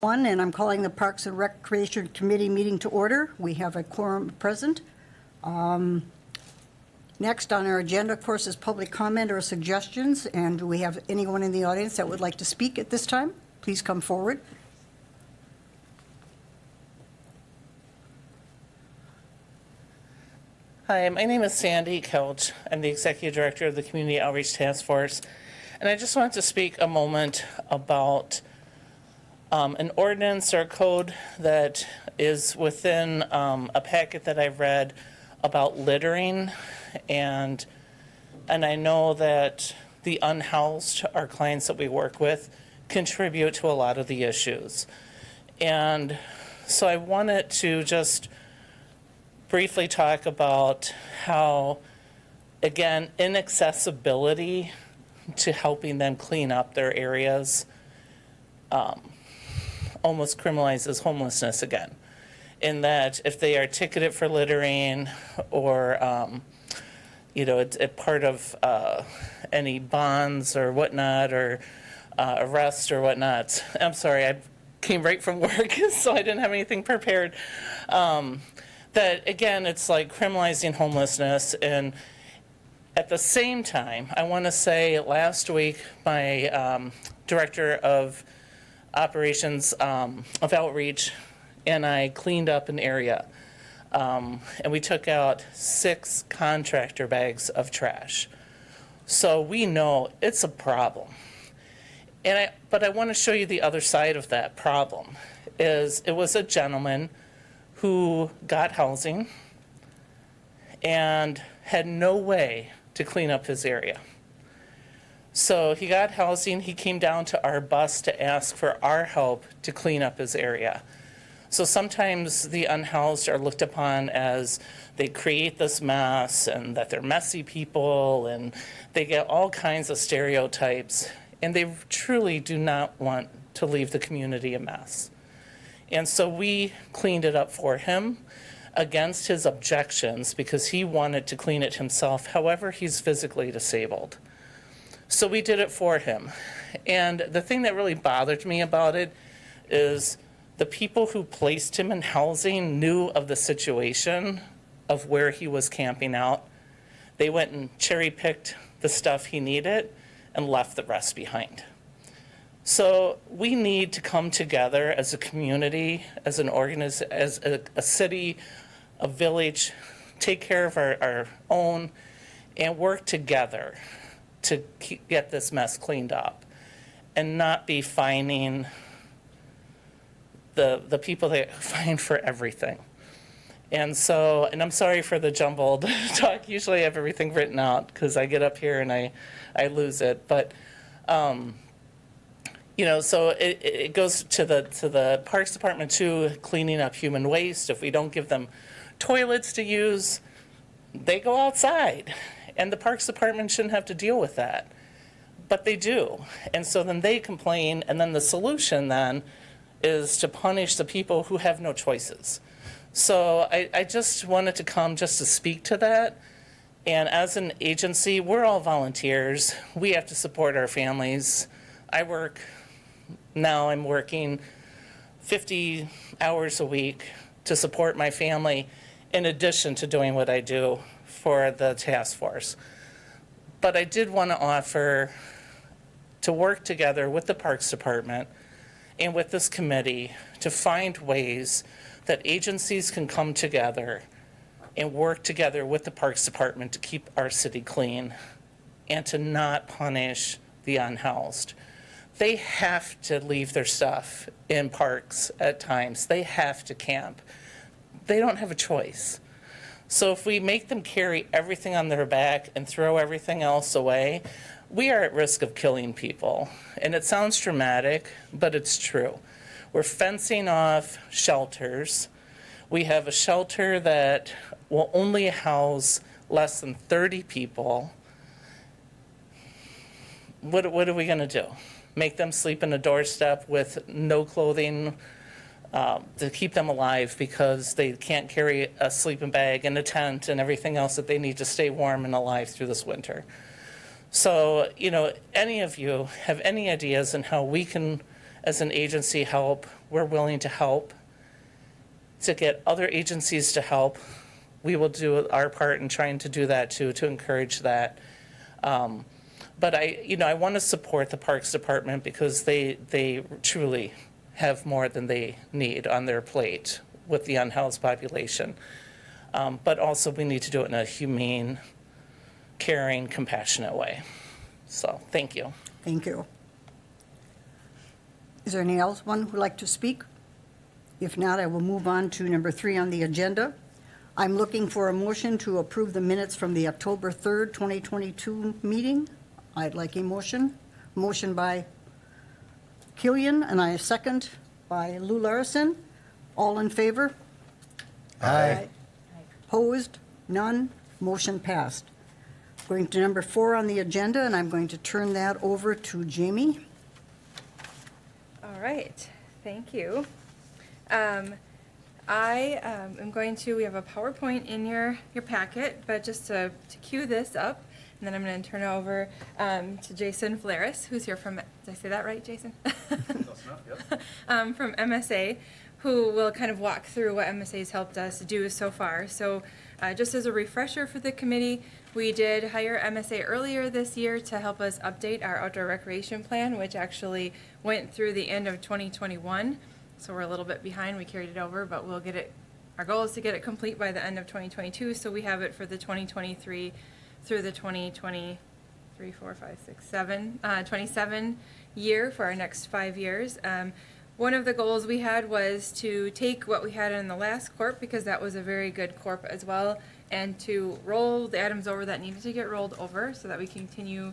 And I'm calling the Parks and Recreation Committee meeting to order. We have a quorum present. Next on our agenda, of course, is public comment or suggestions. And do we have anyone in the audience that would like to speak at this time? Please come forward. Hi, my name is Sandy Couch. I'm the Executive Director of the Community Outreach Task Force. And I just wanted to speak a moment about an ordinance or code that is within a packet that I've read about littering. And I know that the unhoused, our clients that we work with, contribute to a lot of the issues. And so I wanted to just briefly talk about how, again, inaccessibility to helping them clean up their areas almost criminalizes homelessness again. In that if they are ticketed for littering or, it's a part of any bonds or whatnot or arrest or whatnot. I'm sorry, I came right from work, so I didn't have anything prepared. That, again, it's like criminalizing homelessness. And at the same time, I want to say last week, my director of operations of outreach and I cleaned up an area. And we took out 6 contractor bags of trash. So we know it's a problem. But I want to show you the other side of that problem. It was a gentleman who got housing and had no way to clean up his area. So he got housing, he came down to our bus to ask for our help to clean up his area. So sometimes the unhoused are looked upon as they create this mess and that they're messy people and they get all kinds of stereotypes, and they truly do not want to leave the community a mess. And so we cleaned it up for him against his objections because he wanted to clean it himself. However, he's physically disabled. So we did it for him. And the thing that really bothered me about it is the people who placed him in housing knew of the situation of where he was camping out. They went and cherry-picked the stuff he needed and left the rest behind. So we need to come together as a community, as an as a city, a village, take care of our own, and work together to get this mess cleaned up and not be fining the people that fine for everything. And I'm sorry for the jumbled talk. Usually I have everything written out because I get up here and I lose it. But so it goes to the Parks Department too, cleaning up human waste. If we don't give them toilets to use, they go outside. And the Parks Department shouldn't have to deal with that. But they do. And so then they complain, and then the solution then is to punish the people who have no choices. So I just wanted to come just to speak to that. And as an agency, we're all volunteers. We have to support our families. I'm working 50 hours a week to support my family in addition to doing what I do for the task force. But I did want to offer to work together with the Parks Department and with this committee to find ways that agencies can come together and work together with the Parks Department to keep our city clean and to not punish the unhoused. They have to leave their stuff in parks at times. They have to camp. They don't have a choice. So if we make them carry everything on their back and throw everything else away, we are at risk of killing people. And it sounds dramatic, but it's true. We're fencing off shelters. We have a shelter that will only house less than 30 people. What are we going to do? Make them sleep in a doorstep with no clothing to keep them alive because they can't carry a sleeping bag and a tent and everything else that they need to stay warm and alive through this winter. So, any of you have any ideas on how we can as an agency help, we're willing to help. To get other agencies to help, we will do our part in trying to do that too, to encourage that. But I want to support the Parks Department because they truly have more than they need on their plate with the unhoused population. But also we need to do it in a humane, caring, compassionate way. So, thank you. Thank you. Is there anyone else who would like to speak? If not, I will move on to number 3 on the agenda. I'm looking for a motion to approve the minutes from the October 3rd, 2022 meeting. I'd like a motion. Motion by Killian, and I second by Lou Larson. All in favor? Aye. Opposed? None? Motion passed. Going to number 4 on the agenda, and I'm going to turn that over to Jamie. All right, thank you. We have a PowerPoint in your packet, but just to cue this up, and then I'm going to turn it over to Jason Flaris, who's here from, did I say that right, Jason? From MSA, who will kind of walk through what MSA has helped us do so far. So just as a refresher for the committee, we did hire MSA earlier this year to help us update our outdoor recreation plan, which actually went through the end of 2021. So we're a little bit behind. We carried it over, but we'll get it. Our goal is to get it complete by the end of 2022. So we have it for the 2023 through the 2023, 4, 5, 6, 7, 27 year for our next 5 years. One of the goals we had was to take what we had in the last corp, because that was a very good corp as well, and to roll the items over that needed to get rolled over so that we continue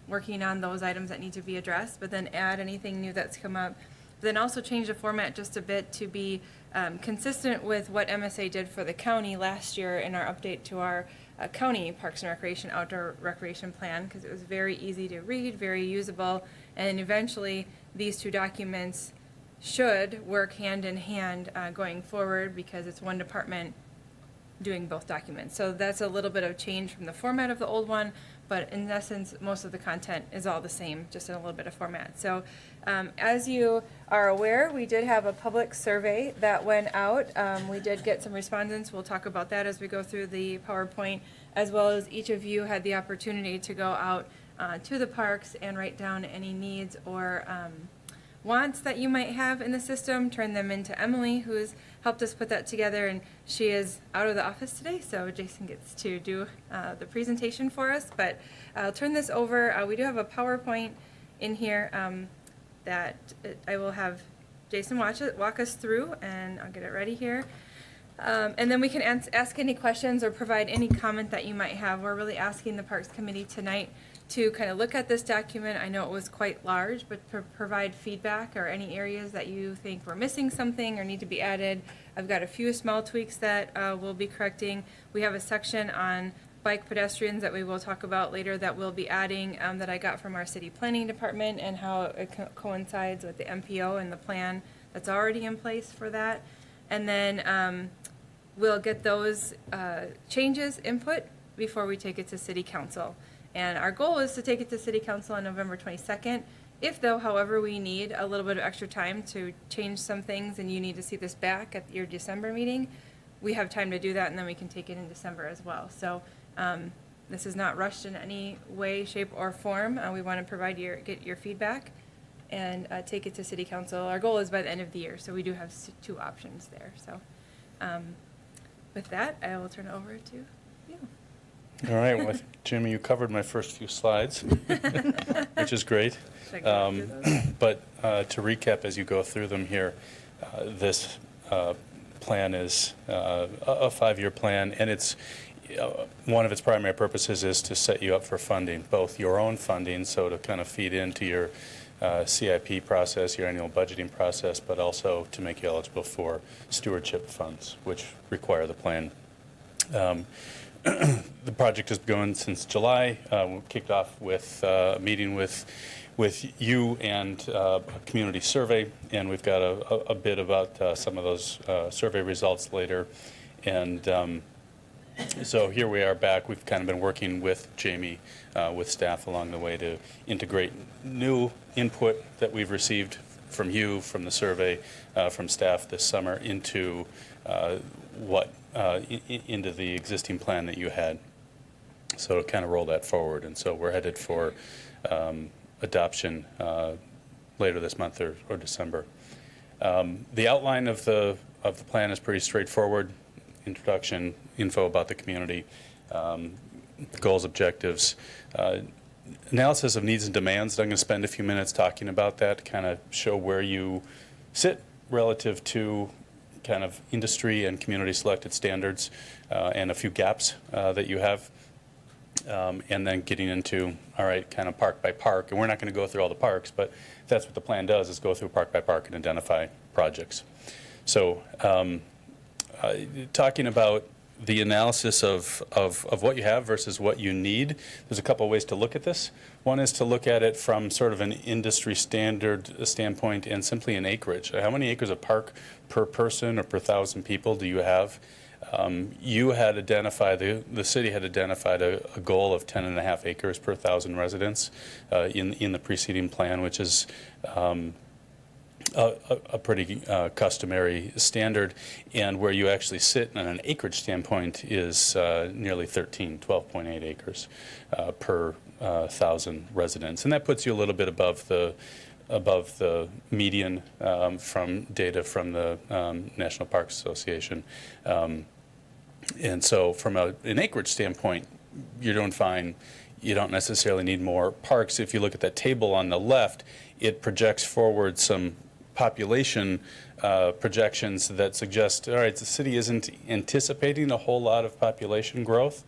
working on those items that need to be addressed, but then add anything new that's come up. Then also change the format just a bit to be consistent with what MSA did for the county last year in our update to our county Parks and Recreation Outdoor Recreation Plan, because it was very easy to read, very usable, and eventually these 2 documents should work hand in hand going forward, because it's one department doing both documents. So that's a little bit of change from the format of the old one, but in essence, most of the content is all the same, just in a little bit of format. So as you are aware, we did have a public survey that went out. We did get some respondents. We'll talk about that as we go through the PowerPoint, as well as each of you had the opportunity to go out to the parks and write down any needs or wants that you might have in the system, turn them into Emily, who's helped us put that together, and she is out of the office today, so Jason gets to do the presentation for us. But I'll turn this over. We do have a PowerPoint in here that I will have Jason walk us through, and I'll get it ready here. And then we can ask any questions or provide any comment that you might have. We're really asking the Parks Committee tonight to kind of look at this document. I know it was quite large, but provide feedback or any areas that you think we're missing something or need to be added. I've got a few small tweaks that we'll be correcting. We have a section on bike pedestrians that we will talk about later that we'll be adding that I got from our city planning department, and how it coincides with the MPO and the plan that's already in place for that. And then we'll get those changes input before we take it to city council. And our goal is to take it to city council on November 22nd. If though, however, we need a little bit of extra time to change some things and you need to see this back at your December meeting, we have time to do that, and then we can take it in December as well. So this is not rushed in any way, shape, or form. We want to get your feedback and take it to city council. Our goal is by the end of the year, so we do have 2 options there. So with that, I will turn it over to you. All right, well, Jimmy, you covered my first few slides, which is great. But to recap as you go through them here, this plan is a 5-year plan, and it's one of its primary purposes is to set you up for funding, both your own funding, so to kind of feed into your CIP process, your annual budgeting process, but also to make you eligible for stewardship funds, which require the plan. The project has been going since July. We kicked off with a meeting with you and a community survey, and we've got a bit about some of those survey results later. And so here we are back. We've kind of been working with Jamie, with staff along the way to integrate new input that we've received from you, from the survey, from staff this summer into into the existing plan that you had. So to kind of roll that forward. And so we're headed for adoption later this month or December. The outline of the plan is pretty straightforward. Introduction, info about the community, goals, objectives, analysis of needs and demands. I'm going to spend a few minutes talking about that to kind of show where you sit relative to kind of industry and community selected standards and a few gaps that you have. And then getting into, all right, kind of park by park. And we're not going to go through all the parks, but that's what the plan does, is go through park by park and identify projects. So talking about the analysis of what you have versus what you need, there's a couple of ways to look at this. One is to look at it from sort of an industry standard standpoint and simply an acreage. How many acres of park per person or per 1,000 people do you have? You had identified, the city had identified a goal of 10.5 acres per 1,000 residents in the preceding plan, which is a pretty customary standard, and where you actually sit on an acreage standpoint is nearly 12.8 acres per 1,000 residents, and that puts you a little bit above the median from data from the National Parks Association. And so from an acreage standpoint, you're doing fine. You don't necessarily need more parks. If you look at that table on the left, it projects forward some population projections that suggest, all right, the city isn't anticipating a whole lot of population growth.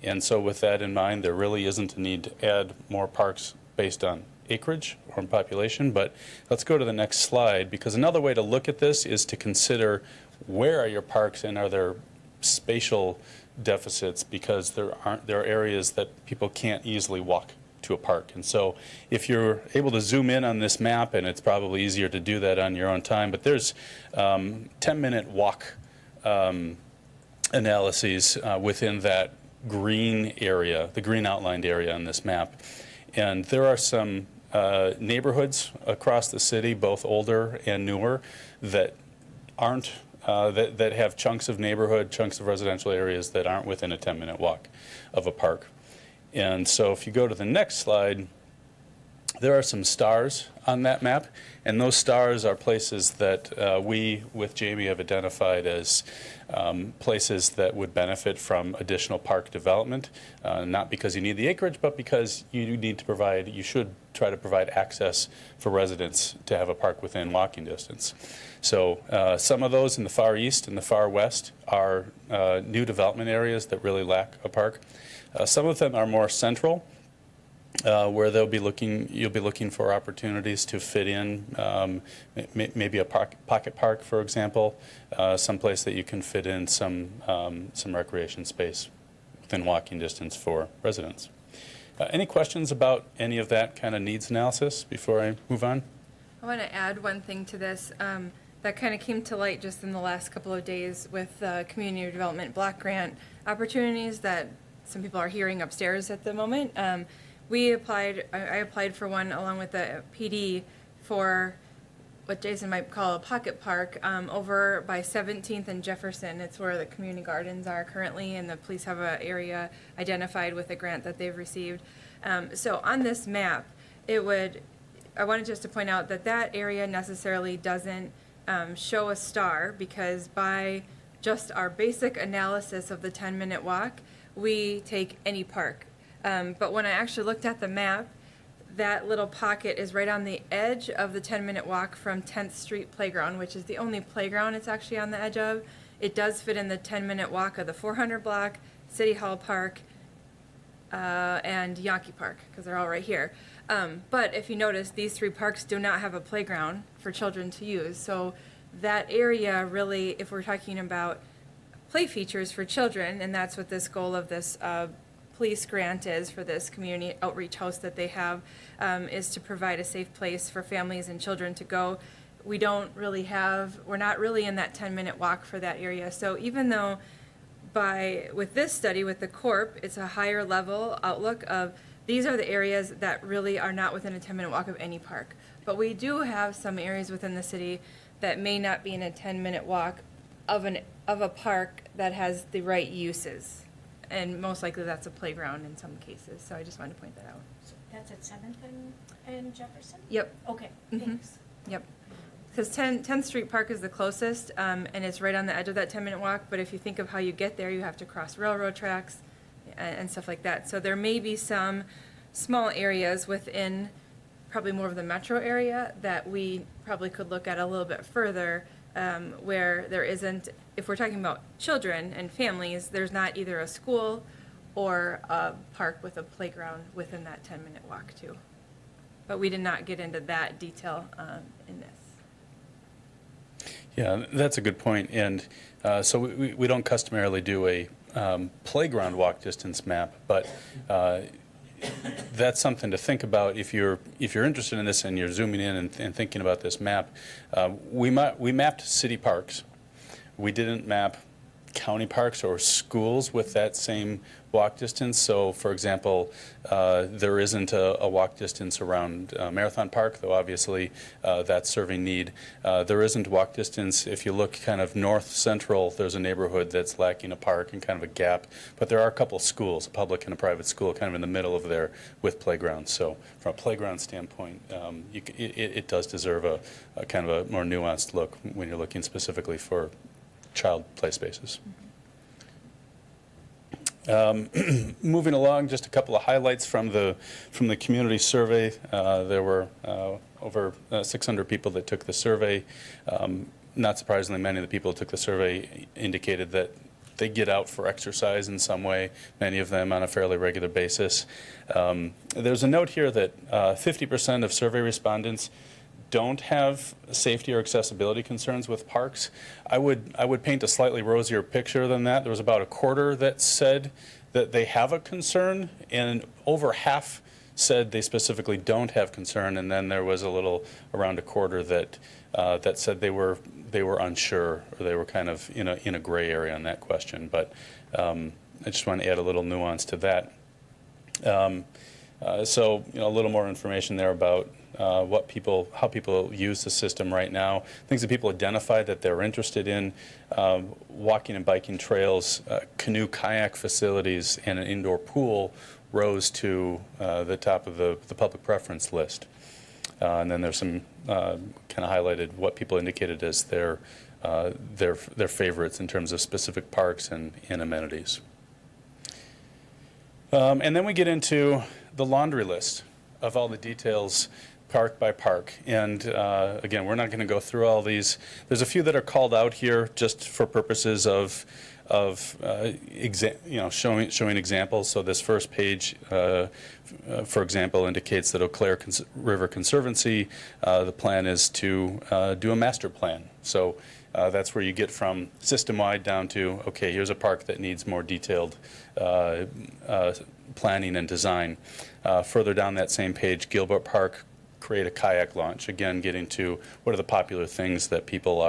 And so with that in mind, there really isn't a need to add more parks based on acreage or population. But let's go to the next slide, because another way to look at this is to consider where are your parks and are there spatial deficits, because there are areas that people can't easily walk to a park. And so if you're able to zoom in on this map, and it's probably easier to do that on your own time, but there's 10-minute walk analyses within that green area, the green outlined area on this map. And there are some neighborhoods across the city, both older and newer, that aren't that have chunks of neighborhood, chunks of residential areas that aren't within a 10-minute walk of a park. And so if you go to the next slide, there are some stars on that map, and those stars are places that we, with Jamie, have identified as places that would benefit from additional park development, not because you need the acreage, but because you should try to provide access for residents to have a park within walking distance. So some of those in the far east and the far west are new development areas that really lack a park. Some of them are more central, where you'll be looking for opportunities to fit in, maybe a pocket park, for example, someplace that you can fit in some recreation space within walking distance for residents. Any questions about any of that kind of needs analysis before I move on? I want to add one thing to this that kind of came to light just in the last couple of days with community development block grant opportunities that some people are hearing upstairs at the moment. I applied for one along with the PD for what Jason might call a pocket park over by 17th and Jefferson. It's where the community gardens are currently, and the police have an area identified with a grant that they've received. So on this map, I wanted just to point out that that area necessarily doesn't show a star, because by just our basic analysis of the 10-minute walk, we take any park. But when I actually looked at the map, that little pocket is right on the edge of the 10-minute walk from 10th Street Playground, which is the only playground it's actually on the edge of. It does fit in the 10-minute walk of the 400 block, City Hall Park, and Yankee Park, because they're all right here. But if you notice, these three parks do not have a playground for children to use. So that area really, if we're talking about play features for children, and that's what this goal of this police grant is for this community outreach house that they have, is to provide a safe place for families and children to go. We're not really in that 10-minute walk for that area. So even though with this study, with the CORP, it's a higher level outlook of these are the areas that really are not within a 10-minute walk of any park. But we do have some areas within the city that may not be in a 10-minute walk of a park that has the right uses. And most likely that's a playground in some cases, so I just wanted to point that out. That's at 7th and Jefferson? Yep, Okay, Mhm. thanks. yep. Because 10th Street Park is the closest, and it's right on the edge of that 10-minute walk, but if you think of how you get there, you have to cross railroad tracks and stuff like that. So there may be some small areas within probably more of the metro area that we probably could look at a little bit further, where there isn't, if we're talking about children and families, there's not either a school or a park with a playground within that 10-minute walk too. But we did not get into that detail in this. Yeah, that's a good point. And so we don't customarily do a playground walk distance map, but that's something to think about if you're interested in this and you're zooming in and thinking about this map. We mapped city parks. We didn't map county parks or schools with that same walk distance. So, for example, there isn't a walk distance around Marathon Park, though obviously that's serving need. There isn't walk distance if you look kind of north central. There's a neighborhood that's lacking a park and kind of a gap. But there are a couple schools, a public and a private school, kind of in the middle of there with playgrounds. So, from a playground standpoint, it does deserve a kind of a more nuanced look when you're looking specifically for child play spaces. Moving along, just a couple of highlights from the community survey. There were over 600 people that took the survey. Not surprisingly, many of the people who took the survey indicated that they get out for exercise in some way, many of them on a fairly regular basis. There's a note here that 50% of survey respondents don't have safety or accessibility concerns with parks. I would paint a slightly rosier picture than that. There was about a quarter that said that they have a concern, and over half said they specifically don't have concern, and then there was a little around a quarter that that said they were unsure, or they were kind of in a gray area on that question. But I just want to add a little nuance to that. So a little more information there about how people use the system right now, things that people identify that they're interested in, walking and biking trails, canoe kayak facilities, and an indoor pool rose to the top of the public preference list. And then there's some kind of highlighted what people indicated as their favorites in terms of specific parks and amenities. And then we get into the laundry list of all the details park by park. And again, we're not going to go through all these. There's a few that are called out here just for purposes of showing examples. So this first page, for example, indicates that Eau Claire River Conservancy, the plan is to do a master plan. So that's where you get from system-wide down to, okay, here's a park that needs more detailed planning and design. Further down that same page, Gilbert Park, create a kayak launch. Again, getting to what are the popular things that people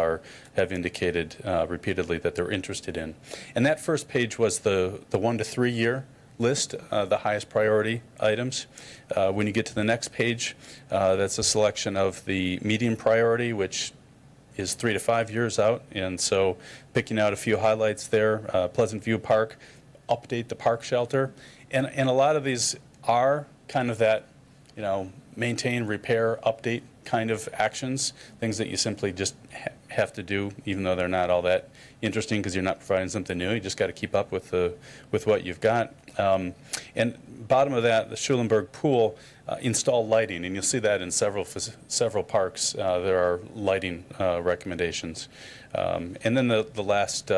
have indicated repeatedly that they're interested in. And that first page was the 1 to 3 year list, the highest priority items. When you get to the next page, that's a selection of the medium priority, which is 3 to 5 years out. And so picking out a few highlights there, Pleasant View Park, update the park shelter. And a lot of these are kind of that, maintain, repair, update kind of actions, things that you simply just have to do, even though they're not all that interesting because you're not providing something new. You just got to keep up with what you've got. And bottom of that, the Schulenburg Pool, install lighting, and you'll see that in several parks. There are lighting recommendations. And then the last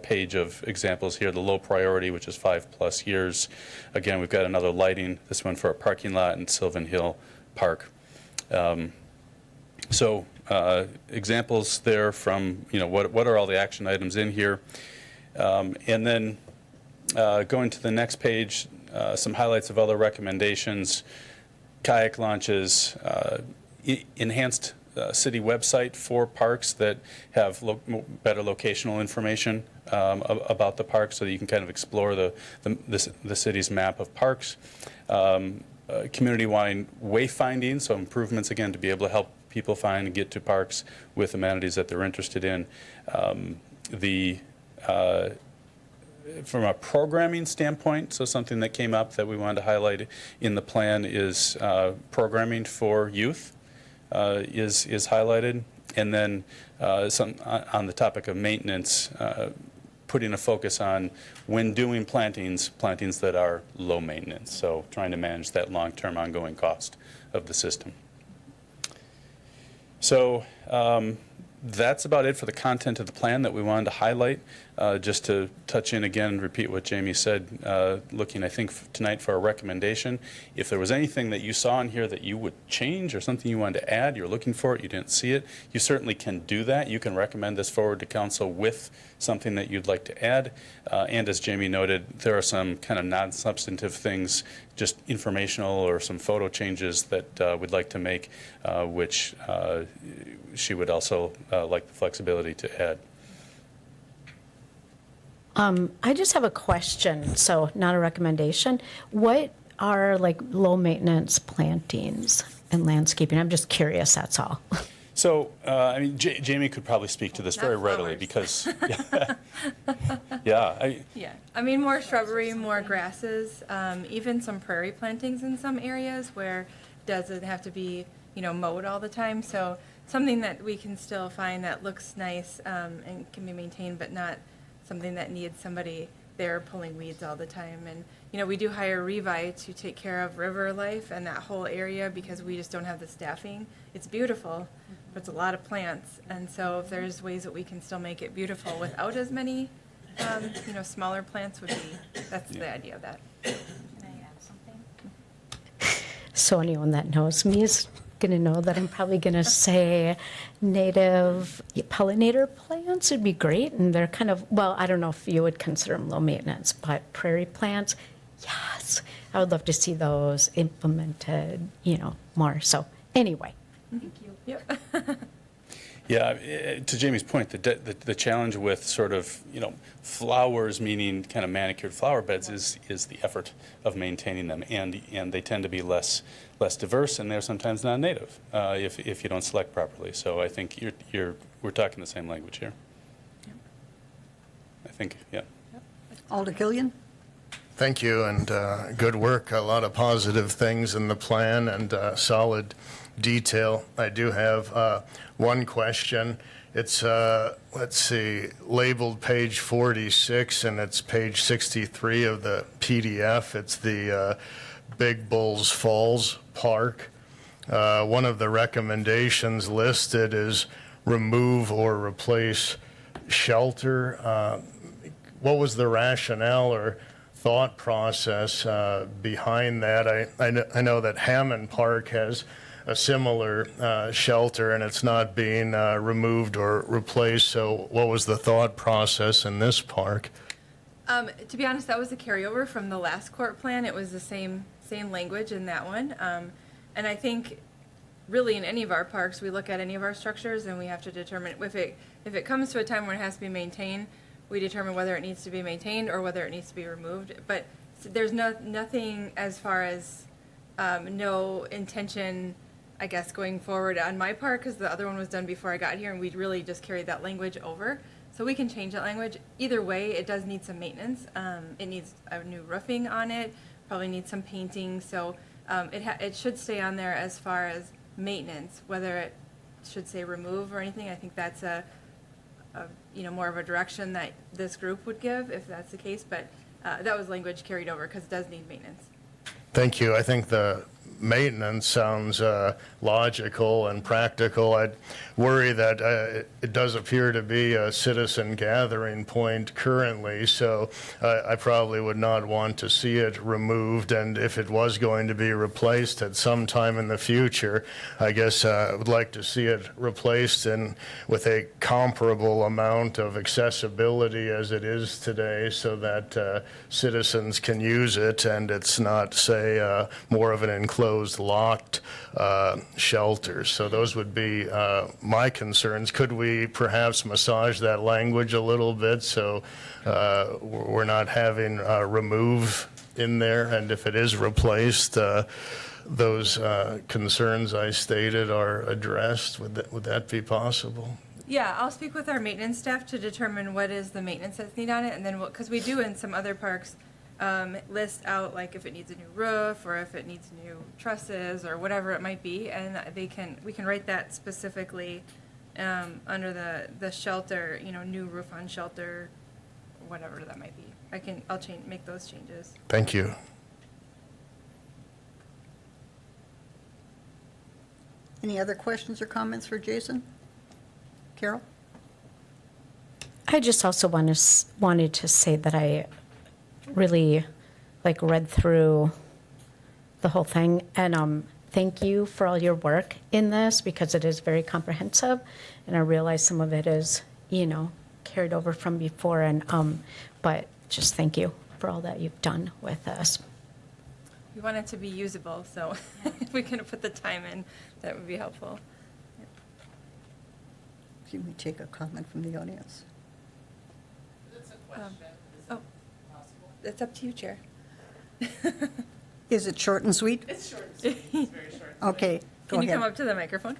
page of examples here, the low priority, which is 5+ years. Again, we've got another lighting, this one for a parking lot in Sylvan Hill Park. So examples there from, what are all the action items in here? And then going to the next page, some highlights of other recommendations, kayak launches, enhanced city website for parks that have better locational information about the park, so that you can kind of explore the city's map of parks. Community-wide wayfinding, so improvements, again, to be able to help people find and get to parks with amenities that they're interested in. From a programming standpoint, so something that came up that we wanted to highlight in the plan is programming for youth is highlighted. And then some on the topic of maintenance, putting a focus on when doing plantings that are low maintenance. So trying to manage that long-term ongoing cost of the system. So that's about it for the content of the plan that we wanted to highlight. Just to touch in again and repeat what Jamie said, looking, I think, tonight for a recommendation. If there was anything that you saw in here that you would change or something you wanted to add, you're looking for it, you didn't see it, you certainly can do that. You can recommend this forward to council with something that you'd like to add. And as Jamie noted, there are some kind of non-substantive things, just informational or some photo changes that we'd like to make, which she would also like the flexibility to add. I just have a question, so not a recommendation. What are like low maintenance plantings and landscaping? I'm just curious, that's all. So, I mean, Jamie could probably speak to this very readily flowers. because, yeah, Yeah, I mean, more shrubbery, more grasses, even some prairie plantings in some areas where it doesn't have to be, mowed all the time. So something that we can still find that looks nice and can be maintained, but not something that needs somebody there pulling weeds all the time. And, we do hire Revi to take care of river life and that whole area because we just don't have the staffing. It's beautiful, but it's a lot of plants. And so if there's ways that we can still make it beautiful without as many, smaller plants that's the idea of that. Can I add something? So anyone that knows me is going to know that I'm probably going to say native pollinator plants would be great. And they're kind of, well, I don't know if you would consider them low maintenance, but prairie plants, yes. I would love to see those implemented, more. So anyway. Thank you. Yep. yeah. To Jamie's point, the challenge with sort of, flowers, meaning kind of manicured flower beds, is the effort of maintaining them, and they tend to be less diverse, and they're sometimes non-native if you don't select properly. So I think we're talking the same language here. Yep. I think, yeah. Alder Killian? Thank you, and good work. A lot of positive things in the plan and solid detail. I do have one question. It's, let's see, labeled page 46, and it's page 63 of the PDF. It's the Big Bulls Falls Park. One of the recommendations listed is remove or replace shelter. What was the rationale or thought process behind that? I know that Hammond Park has a similar shelter, and it's not being removed or replaced. So what was the thought process in this park? To be honest, that was a carryover from the last court plan. It was the same language in that one. And I think really in any of our parks, we look at any of our structures and we have to determine if it comes to a time when it has to be maintained, we determine whether it needs to be maintained or whether it needs to be removed. But there's nothing as far as no intention, I guess, going forward on my part, because the other one was done before I got here, and we really just carried that language over. So we can change that language. Either way, it does need some maintenance. It needs a new roofing on it, probably needs some painting. So it should stay on there as far as maintenance. Whether it should say remove or anything, I think that's a more of a direction that this group would give if that's the case. But that was language carried over because it does need maintenance. Thank you. I think the maintenance sounds logical and practical. I'd worry that it does appear to be a citizen gathering point currently, so I probably would not want to see it removed. And if it was going to be replaced at some time in the future, I guess I would like to see it replaced with a comparable amount of accessibility as it is today, so that citizens can use it and it's not, say, more of an enclosed enclosed, locked shelters. So those would be my concerns. Could we perhaps massage that language a little bit so we're not having remove in there? And if it is replaced, those concerns I stated are addressed. Would that be possible? Yeah, I'll speak with our maintenance staff to determine what is the maintenance that's needed on it, and then because we do in some other parks list out like if it needs a new roof or if it needs new trusses or whatever it might be, and we can write that specifically under the shelter, new roof on shelter, whatever that might be. I'll make those changes. Thank you. Any other questions or comments for Jason? Carol? I just also wanted to say that I really read through the whole thing, and thank you for all your work in this because it is very comprehensive, and I realize some of it is carried over from before, and but just thank you for all that you've done with this. We want it to be usable, so if we can put the time in, that would be helpful. Can we take a comment from the audience? Oh, it's up to you, Chair. Is it short and sweet? It's short and sweet. It's very short. Okay, go Can you ahead. come up to the microphone?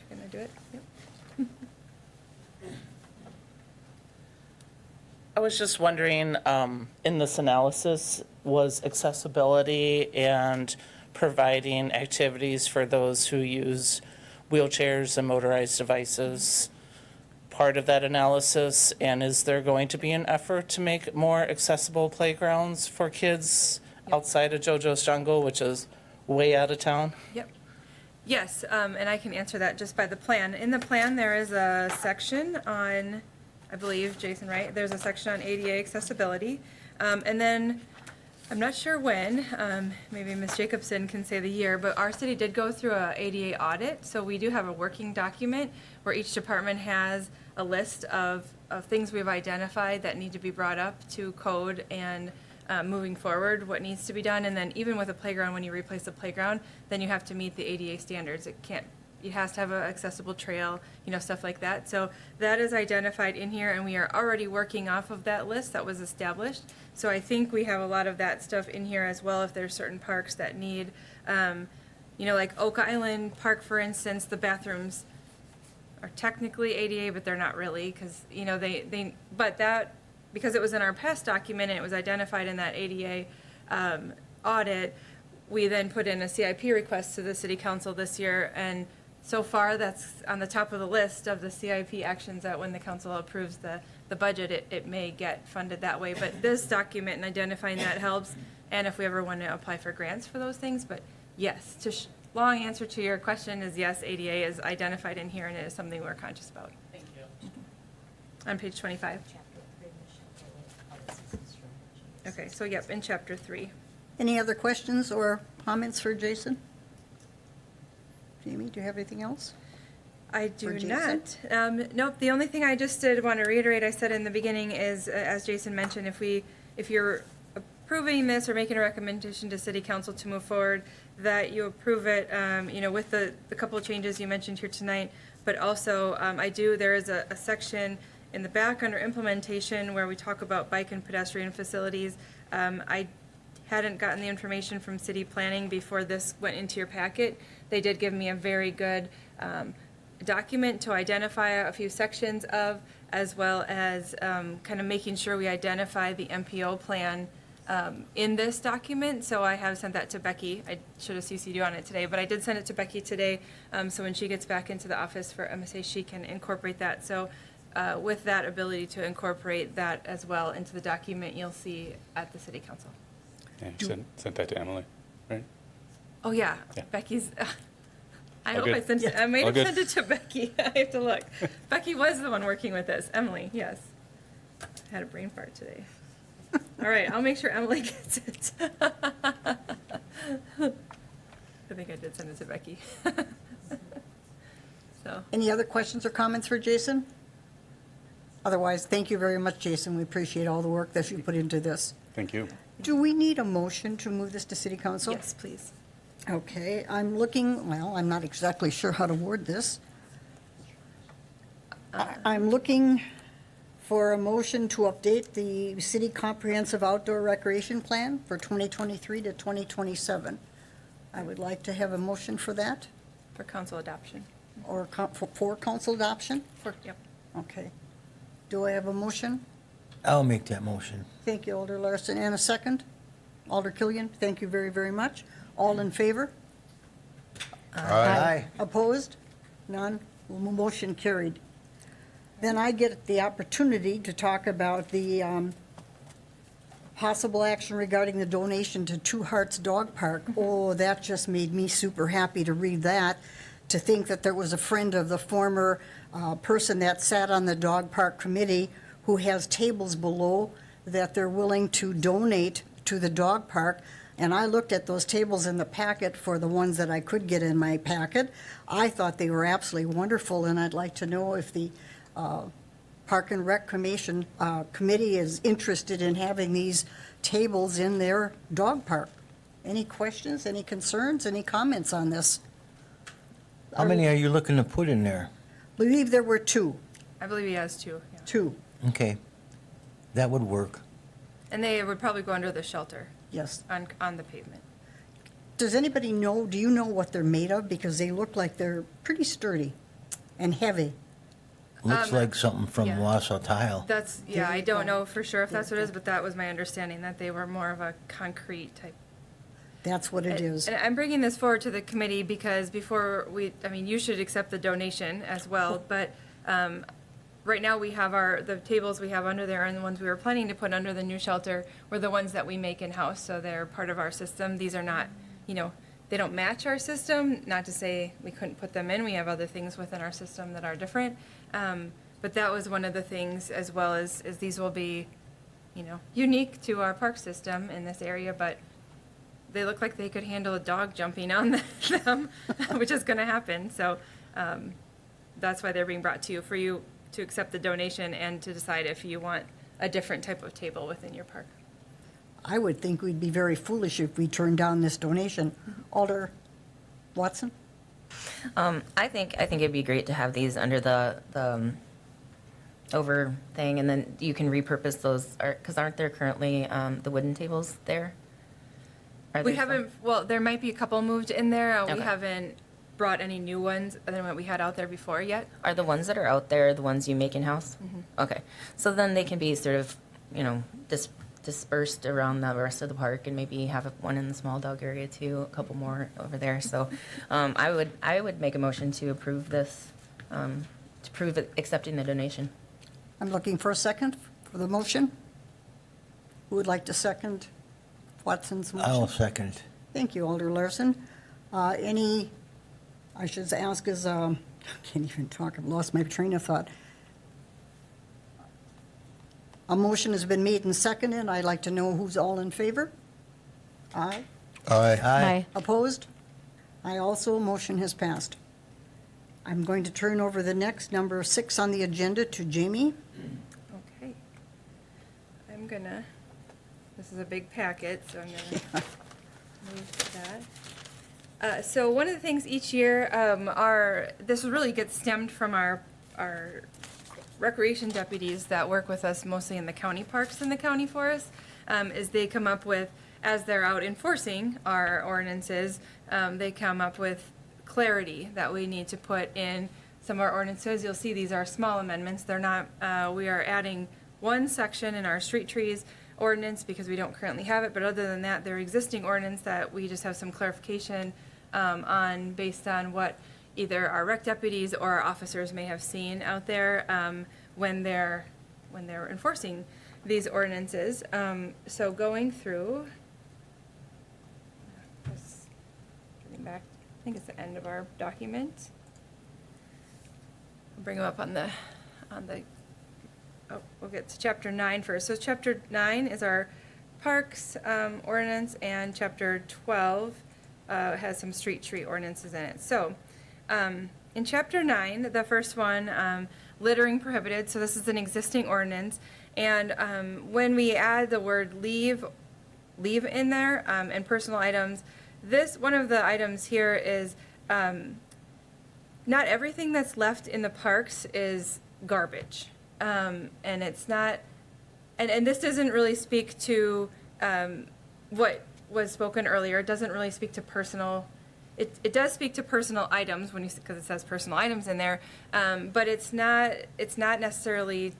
Can I do it? Yep. I was just wondering, in this analysis, was accessibility and providing activities for those who use wheelchairs and motorized devices part of that analysis? And is there going to be an effort to make more accessible playgrounds for kids outside of JoJo's Jungle, which is way out of town? Yep. Yes, and I can answer that just by the plan. In the plan, there is a section on, I believe, Jason, right? There's a section on ADA accessibility. And then, I'm not sure when, maybe Ms. Jacobson can say the year, but our city did go through a ADA audit. So we do have a working document where each department has a list of things we've identified that need to be brought up to code and moving forward, what needs to be done. And then even with a playground, when you replace the playground, then you have to meet the ADA standards. It has to have an accessible trail, stuff like that. So that is identified in here, and we are already working off of that list that was established. So I think we have a lot of that stuff in here as well if there's certain parks that need, like Oak Island Park, for instance, the bathrooms are technically ADA, but they're not really because, because it was in our past document and it was identified in that ADA audit, we then put in a CIP request to the city council this year, and so far that's on the top of the list of the CIP actions that when the council approves the budget, it may get funded that way. But this document and identifying that helps, and if we ever want to apply for grants for those things. But yes, long answer to your question is yes, ADA is identified in here, and it is something we're conscious about. Thank you. On page 25. Okay, so yep, in chapter 3. Any other questions or comments for Jason? Jamie, do you have anything else? I do For Jason? not. Nope, the only thing I just did want to reiterate, I said in the beginning is, as Jason mentioned, if you're approving this or making a recommendation to city council to move forward, that you approve it, with the couple of changes you mentioned here tonight, but also, there is a section in the back under implementation where we talk about bike and pedestrian facilities. I hadn't gotten the information from city planning before this went into your packet. They did give me a very good document to identify a few sections of, as well as kind of making sure we identify the MPO plan in this document. So I have sent that to Becky. I should have CC'd you on it today, but I did send it to Becky today. So when she gets back into the office for MSA, she can incorporate that. So with that ability to incorporate that as well into the document, you'll see at the city council. Yeah, you sent that to Emily, right? Oh, yeah. Yeah. Becky's, I All hope I good. sent it. I may All have good. sent it to Becky. I have to look. Becky was the one working with this. Emily, yes. I had a brain fart today. All right, I'll make sure Emily gets it. I think I did send it to Becky. So, Any other questions or comments for Jason? Otherwise, thank you very much, Jason. We appreciate all the work that you put into this. Thank you. Do we need a motion to move this to city council? yes, please. Okay, I'm looking, well, I'm not exactly sure how to word this. I'm looking for a motion to update the city comprehensive outdoor recreation plan for 2023 to 2027. I would like to have a motion for that, For council adoption. or for council adoption. Yep. Okay. Do I have a motion? I'll make that motion. Thank you, Alder Larson. And a second? Alder Killian, thank you very, very much. All in favor? Aye. Opposed? None? Motion carried. Then I get the opportunity to talk about the possible action regarding the donation to Two Hearts Dog Park. Oh, that just made me super happy to read that, to think that there was a friend of the former person that sat on the dog park committee who has tables below that they're willing to donate to the dog park. And I looked at those tables in the packet for the ones that I could get in my packet. I thought they were absolutely wonderful, and I'd like to know if the Park and Rec Committee is interested in having these tables in their dog park. Any questions, any concerns, any comments on this? How many are you looking to put in there? I believe there were two. I believe he has two, yeah. Two, Okay, that would work. And they would probably go under the shelter yes. on the pavement. Does anybody know, do you know what they're made of? Because they look like they're pretty sturdy and heavy. Looks like something from yeah. Wausau tile. That's, There yeah, I you don't go. know for sure if that's what it is, There you but that was my understanding, that they were more of a concrete type. That's what it is. And I'm bringing this forward to the committee because before you should accept the donation as well, but right now we have the tables we have under there and the ones we were planning to put under the new shelter were the ones that we make in-house, so they're part of our system. These are not, they don't match our system, not to say we couldn't put them in. We have other things within our system that are different. But that was one of the things, as well as these will be, unique to our park system in this area, but they look like they could handle a dog jumping on them, which is going to happen. So that's why they're being brought to you, for you to accept the donation and to decide if you want a different type of table within your park. I would think we'd be very foolish if we turned down this donation. Alder Watson? I think it'd be great to have these under the over thing, and then you can repurpose those, because aren't there currently the wooden tables there? Are We there some? haven't, well, there might be a couple moved in there. We Okay. haven't brought any new ones other than what we had out there before yet. Are the ones that are out there the ones you make in-house? Mm-hmm. Okay, so then they can be sort of, dispersed around the rest of the park, and maybe have one in the small dog area too, a couple more over there. So I would make a motion to approve this, to approve accepting the donation. I'm looking for a second for the motion. Who would like to second Watson's motion? I'll second. Thank you, Alder Larson. I should ask is, I can't even talk, I've lost my train of thought. A motion has been made and seconded. I'd like to know who's all in favor. Aye. Aye. Aye. Opposed? I also, motion has passed. I'm going to turn over the next, number 6 on the agenda, to Jamie. Okay. This is a big packet, so I'm gonna move to that. So one of the things each year, this really gets stemmed from our recreation deputies that work with us mostly in the county parks and the county forests, is they come up with, as they're out enforcing our ordinances, they come up with clarity that we need to put in some of our ordinances. You'll see these are small amendments. They're not, we are adding one section in our street trees ordinance because we don't currently have it, but other than that, they're existing ordinance that we just have some clarification on based on what either our rec deputies or our officers may have seen out there when they're enforcing these ordinances. So going through, just getting back, I think it's the end of our document. I'll bring them up on the, we'll get to chapter 9 first. So chapter 9 is our parks ordinance, and chapter 12 has some street tree ordinances in it. So in chapter 9, the first one, littering prohibited, so this is an existing ordinance, and when we add the word leave in there, and personal items, one of the items here is, not everything that's left in the parks is garbage. And it's not, and this doesn't really speak to, what was spoken earlier. It doesn't really speak to personal, it does speak to personal items when you, because it says personal items in there, but it's not necessarily,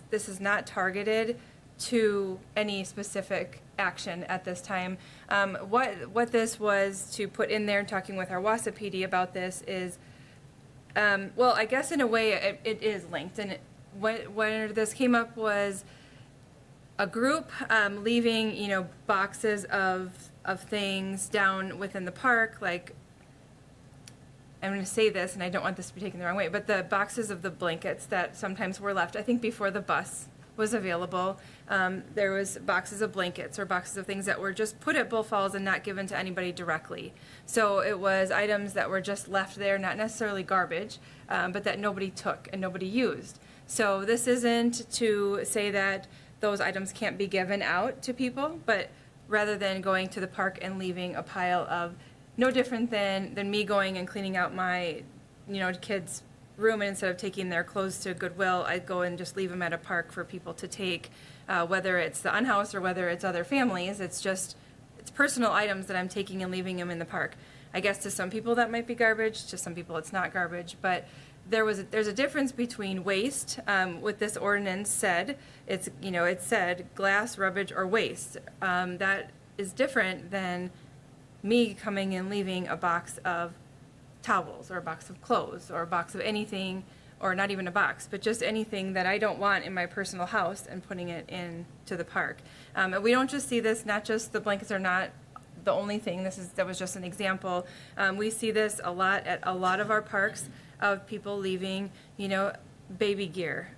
this is not targeted to any specific action at this time. What this was to put in there, talking with our Wausau PD about this is, well, I guess in a way it is linked. And when this came up was a group leaving, boxes of things down within the park, like, I'm going to say this, and I don't want this to be taken the wrong way, but the boxes of the blankets that sometimes were left, I think before the bus was available, there was boxes of blankets or boxes of things that were just put at Bull Falls and not given to anybody directly. So it was items that were just left there, not necessarily garbage, but that nobody took and nobody used. So this isn't to say that those items can't be given out to people, but rather than going to the park and leaving a pile of, no different than me going and cleaning out my, kids' room, and instead of taking their clothes to Goodwill, I go and just leave them at a park for people to take, whether it's the unhoused or whether it's other families. It's personal items that I'm taking and leaving them in the park. I guess to some people that might be garbage, to some people it's not garbage, but there's a difference between waste. What this ordinance said, it said glass, rubbish, or waste. That is different than me coming and leaving a box of towels or a box of clothes or a box of anything, or not even a box, but just anything that I don't want in my personal house and putting it into the park. And we don't just see this, not just the blankets are not the only thing. That was just an example. We see this a lot at a lot of our parks of people leaving, baby gear,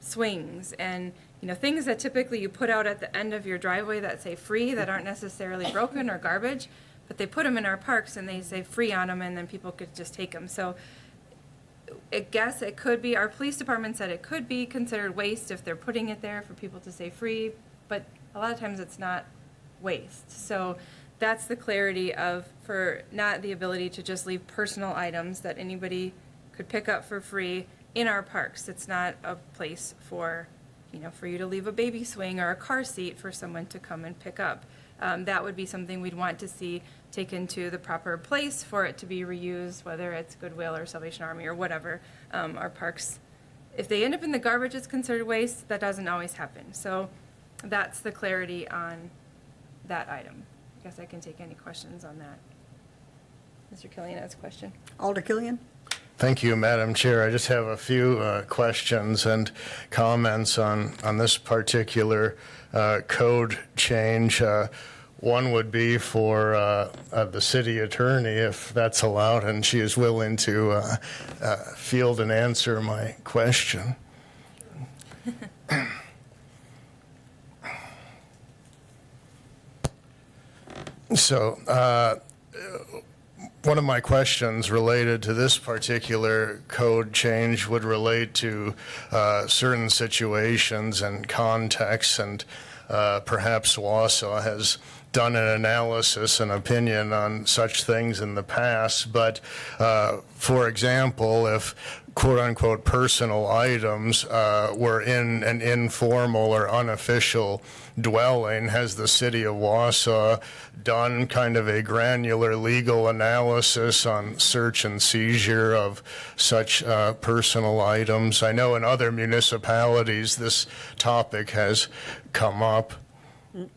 swings, and things that typically you put out at the end of your driveway that say free, that aren't necessarily broken or garbage, but they put them in our parks and they say free on them, and then people could just take them. So I guess it could be, our police department said it could be considered waste if they're putting it there for people to say free, but a lot of times it's not waste. So that's the clarity for not the ability to just leave personal items that anybody could pick up for free in our parks. It's not a place for you to leave a baby swing or a car seat for someone to come and pick up. That would be something we'd want to see taken to the proper place for it to be reused, whether it's Goodwill or Salvation Army or whatever. Our parks, if they end up in the garbage, it's considered waste. That doesn't always happen. So that's the clarity on that item. I guess I can take any questions on that. Mr. Killian has a question. Alder Killian? Thank you, Madam Chair. I just have a few questions and comments on this particular code change. One would be for the city attorney, if that's allowed, and she is willing to field and answer my question. So, one of my questions related to this particular code change would relate to certain situations and contexts, and perhaps Wausau has done an analysis and opinion on such things in the past. But for example, if quote-unquote personal items were in an informal or unofficial dwelling, has the city of Wausau done kind of a granular legal analysis on search and seizure of such personal items? I know in other municipalities this topic has come up.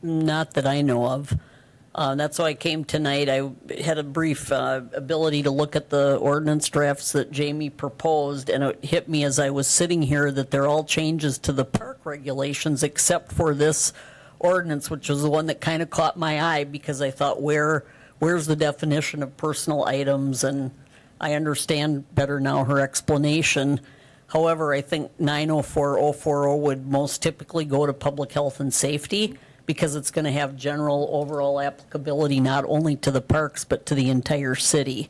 Not that I know of. That's why I came tonight. I had a brief ability to look at the ordinance drafts that Jamie proposed, and it hit me as I was sitting here that they're all changes to the park regulations except for this ordinance, which was the one that kind of caught my eye, because I thought, where's the definition of personal items? And I understand better now her explanation. However, I think 904040 would most typically go to public health and safety, because it's going to have general overall applicability not only to the parks but to the entire city.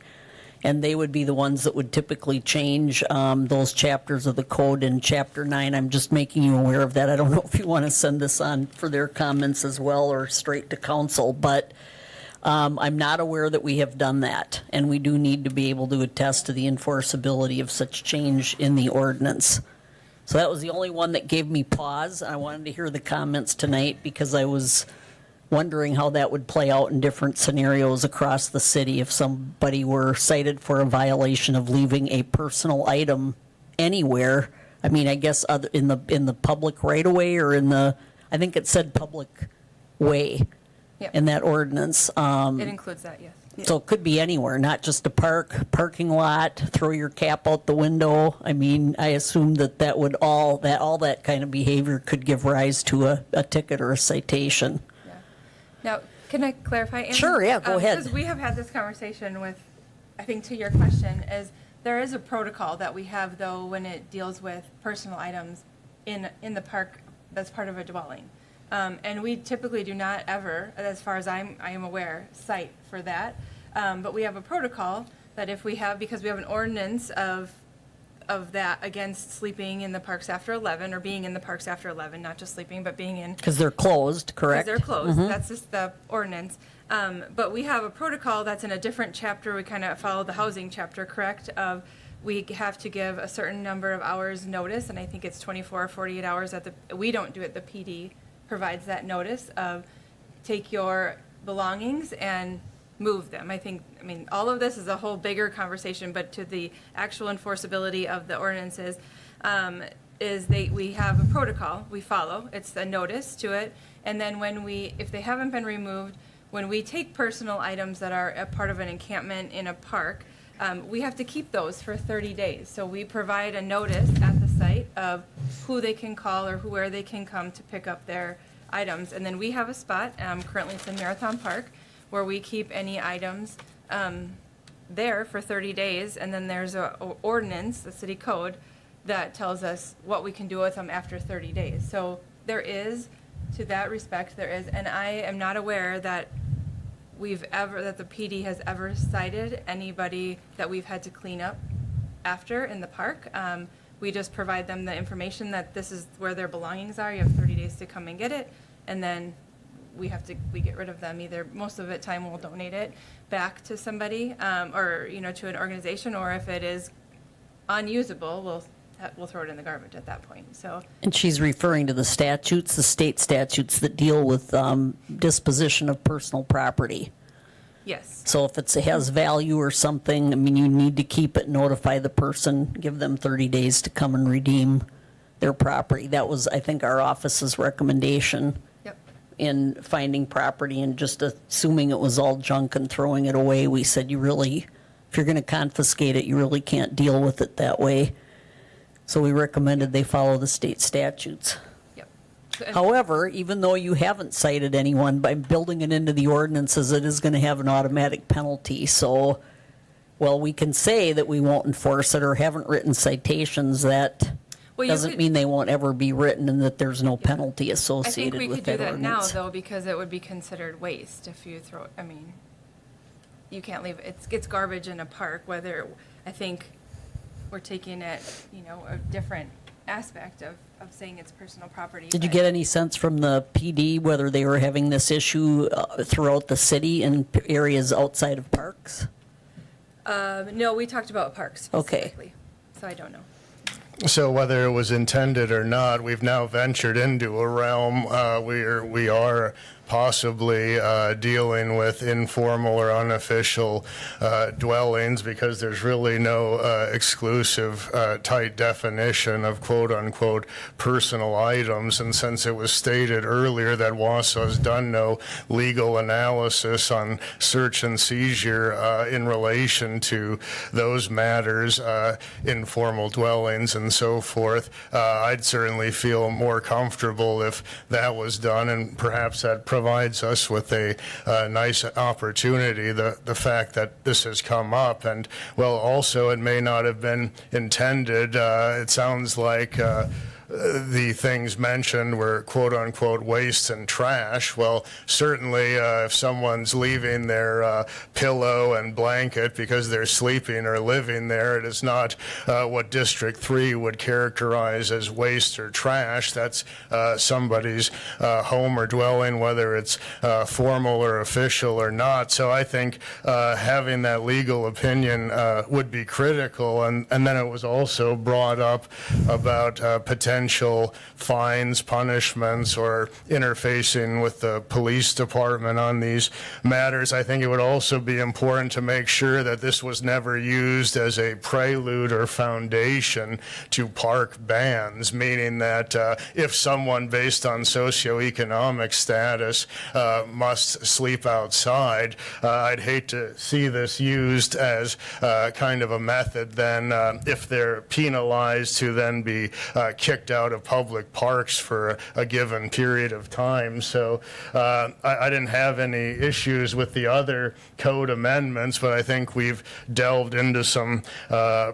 And they would be the ones that would typically change those chapters of the code in Chapter 9. I'm just making you aware of that. I don't know if you want to send this on for their comments as well or straight to council, but I'm not aware that we have done that, and we do need to be able to attest to the enforceability of such change in the ordinance. So that was the only one that gave me pause. I wanted to hear the comments tonight because I was wondering how that would play out in different scenarios across the city if somebody were cited for a violation of leaving a personal item anywhere. I mean, I guess other in the public right of way or I think it said public way Yep. in that ordinance. It includes that, yes. So it could be anywhere, not just a parking lot, throw your cap out the window. I mean, I assume that would all that kind of behavior could give rise to a ticket or a citation. Yeah. Now, can I clarify? Ann? Sure, yeah, go ahead. Because we have had this conversation with, I think to your question, is there is a protocol that we have, though, when it deals with personal items in the park that's part of a dwelling. And we typically do not ever, as far as I am aware, cite for that. But we have a protocol that if we have, because we have an ordinance of that against sleeping in the parks after 11, or being in the parks after 11, not just sleeping, but being in. Because they're closed, correct? Because they're closed. That's just the ordinance. But we have a protocol that's in a different chapter. We kind of follow the housing chapter, correct? Of we have to give a certain number of hours notice, and I think it's 24 or 48 hours we don't do it, the PD provides that notice of take your belongings and move them. I mean, all of this is a whole bigger conversation, but to the actual enforceability of the ordinances, we have a protocol we follow. It's a notice to it. And then if they haven't been removed, when we take personal items that are a part of an encampment in a park, we have to keep those for 30 days. So we provide a notice at the site of who they can call or where they can come to pick up their items. And then we have a spot, currently it's in Marathon Park, where we keep any items there for 30 days. And then there's a ordinance, the city code, that tells us what we can do with them after 30 days. So there is, to that respect, there is, and I am not aware that that the PD has ever cited anybody that we've had to clean up after in the park. We just provide them the information that this is where their belongings are. You have 30 days to come and get it, and then we get rid of them. Either most of the time we'll donate it back to somebody, or to an organization, or if it is unusable, we'll throw it in the garbage at that point. So. And she's referring to the statutes, the state statutes that deal with disposition of personal property. Yes. So if it has value or something, I mean, you need to keep it, notify the person, give them 30 days to come and redeem their property. That was, I think, our office's recommendation Yep. in finding property and just assuming it was all junk and throwing it away. We said, if you're going to confiscate it, you really can't deal with it that way. So we recommended they follow the state statutes. Yep. However, even though you haven't cited anyone, by building it into the ordinances, it is going to have an automatic penalty. So, we can say that we won't enforce it or haven't written citations. That doesn't mean they won't ever be written and that there's no penalty associated with that ordinance. I think we could do that now, though, because it would be considered waste if you throw, you can't leave, it's garbage in a park, I think we're taking it, a different aspect of saying it's personal property. Did you get any sense from the PD whether they were having this issue throughout the city in areas outside of parks? No, we talked about parks specifically, so I don't know. So whether it was intended or not, we've now ventured into a realm where we are possibly dealing with informal or unofficial dwellings, because there's really no exclusive tight definition of quote-unquote personal items. And since it was stated earlier that Wausau's done no legal analysis on search and seizure in relation to those matters, informal dwellings and so forth, I'd certainly feel more comfortable if that was done, and perhaps that provides us with a nice opportunity, the fact that this has come up. And also it may not have been intended. It sounds like the things mentioned were quote-unquote waste and trash. Well, certainly if someone's leaving their pillow and blanket because they're sleeping or living there, it is not what District 3 would characterize as waste or trash. That's somebody's home or dwelling, whether it's formal or official or not. So I think having that legal opinion would be critical. And then it was also brought up about potential fines, punishments, or interfacing with the police department on these matters. I think it would also be important to make sure that this was never used as a prelude or foundation to park bans, meaning that if someone based on socioeconomic status must sleep outside, I'd hate to see this used as kind of a method then if they're penalized to then be kicked out of public parks for a given period of time. So I didn't have any issues with the other code amendments, but I think we've delved into some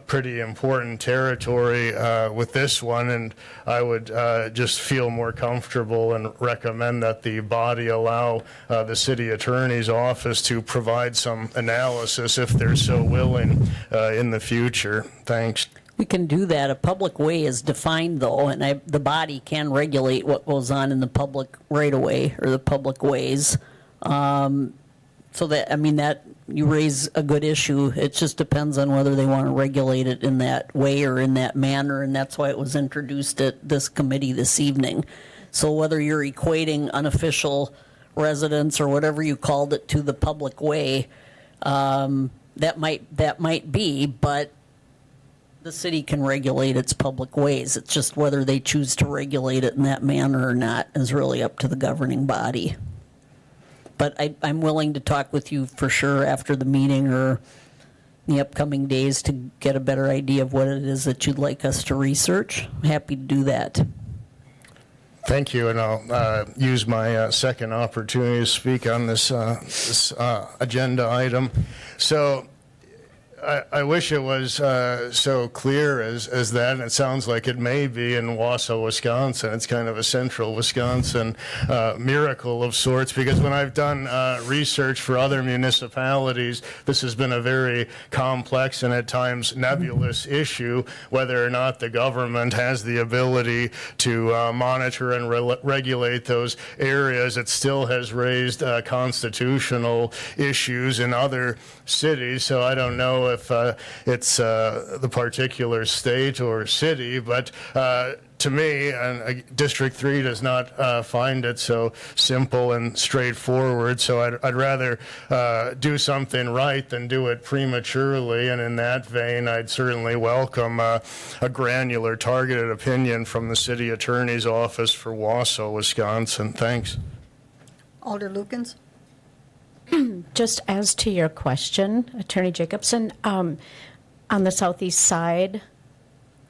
pretty important territory with this one, and I would just feel more comfortable and recommend that the body allow the city attorney's office to provide some analysis if they're so willing in the future. Thanks. We can do that. A public way is defined, though, and the body can regulate what goes on in the public right-of-way or the public ways. So that, I mean, that you raise a good issue. It just depends on whether they want to regulate it in that way or in that manner, and that's why it was introduced at this committee this evening. So whether you're equating unofficial residence or whatever you called it to the public way, that might be, but the city can regulate its public ways. It's just whether they choose to regulate it in that manner or not is really up to the governing body. But I'm willing to talk with you for sure after the meeting or the upcoming days to get a better idea of what it is that you'd like us to research. I'm happy to do that. Thank you, and I'll use my second opportunity to speak on this agenda item. So I wish it was so clear as that, and it sounds like it may be in Wausau, Wisconsin. It's kind of a central Wisconsin miracle of sorts, because when I've done research for other municipalities, this has been a very complex and at times nebulous issue, whether or not the government has the ability to monitor and regulate those areas. It still has raised constitutional issues in other cities, so I don't know if it's the particular state or city, but to me, District 3 does not find it so simple and straightforward, so I'd rather do something right than do it prematurely, and in that vein, I'd certainly welcome a granular, targeted opinion from the city attorney's office for Wausau, Wisconsin. Thanks. Alder Lukens? Just as to your question, Attorney Jacobson, on the southeast side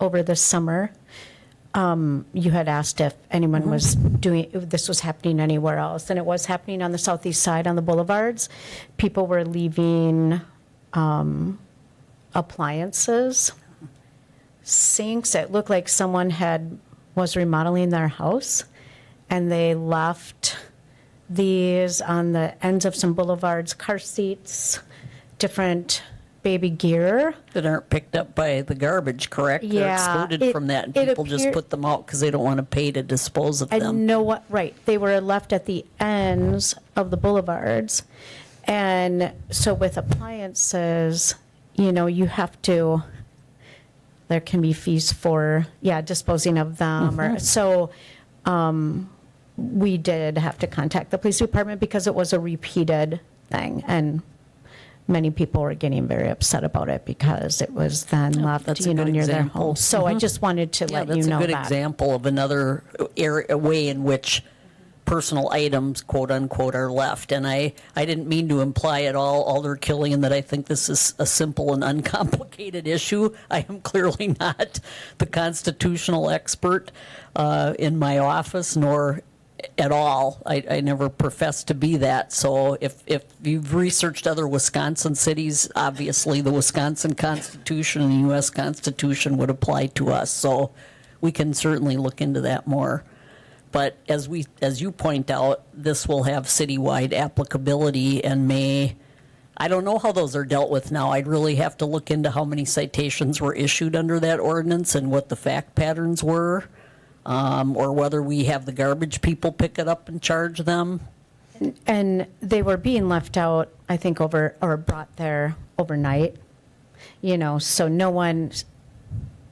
over the summer, you had asked if anyone was if this was happening anywhere else, and it was happening on the southeast side on the boulevards. People were leaving appliances, sinks. It looked like someone was remodeling their house, and they left these on the ends of some boulevards, car seats, different baby gear. That aren't picked up by the garbage, correct? They're Yeah, excluded from that, and people just put them out because they don't want to pay to dispose of them. And know what, right, they were left at the ends of the boulevards. And so with appliances, you have to, there can be fees for, disposing of them. Or so we did have to contact the police department because it was a repeated thing. And many people were getting very upset about it because it was then left, that's a near good their example. home. So I just wanted to let you know that. That's a good example of another a way in which personal items, quote unquote, are left. And I didn't mean to imply at all, Alder Killian, that I think this is a simple and uncomplicated issue. I am clearly not the constitutional expert in my office, nor at all. I never professed to be that. So if you've researched other Wisconsin cities, obviously the Wisconsin Constitution and the U.S. Constitution would apply to us. So we can certainly look into that more. But as you point out, this will have citywide applicability and I don't know how those are dealt with now. I'd really have to look into how many citations were issued under that ordinance and what the fact patterns were, or whether we have the garbage people pick it up and charge them. And they were being left out, I think, or brought there overnight, so no one